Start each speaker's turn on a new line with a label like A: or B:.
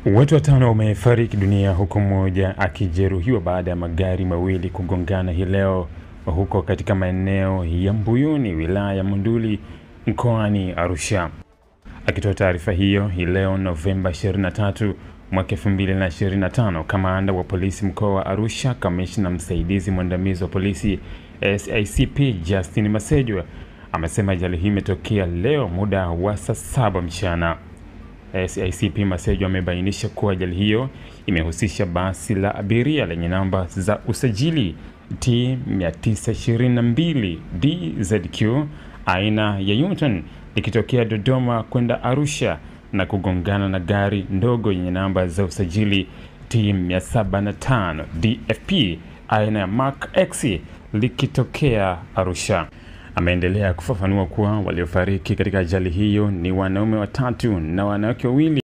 A: Watu watano wamefariki dunia huku mmoja akijeruhiwa baada ya magari mawili kugongana hii leo huko katika maeneo ya Mbuyuni, wilaya ya Monduli, mkoani Arusha. Akitoa taarifa hiyo hii leo Novemba 23 mwaka 2025, kamanda wa polisi mkoa wa Arusha, kamishna msaidizi mwandamizi wa polisi SACP Justin Masejwa amesema ajali hii imetokea leo muda wa saa 7 mchana. SACP Masejwa amebainisha kuwa ajali hiyo imehusisha basi la abiria lenye namba za usajili T922 DZQ aina ya Yunton likitokea Dodoma kwenda Arusha na kugongana na gari ndogo yenye namba za usajili T705 DFP aina ya Mark X likitokea Arusha. Ameendelea kufafanua kuwa waliofariki katika ajali hiyo ni wanaume 3 na wanawake 2.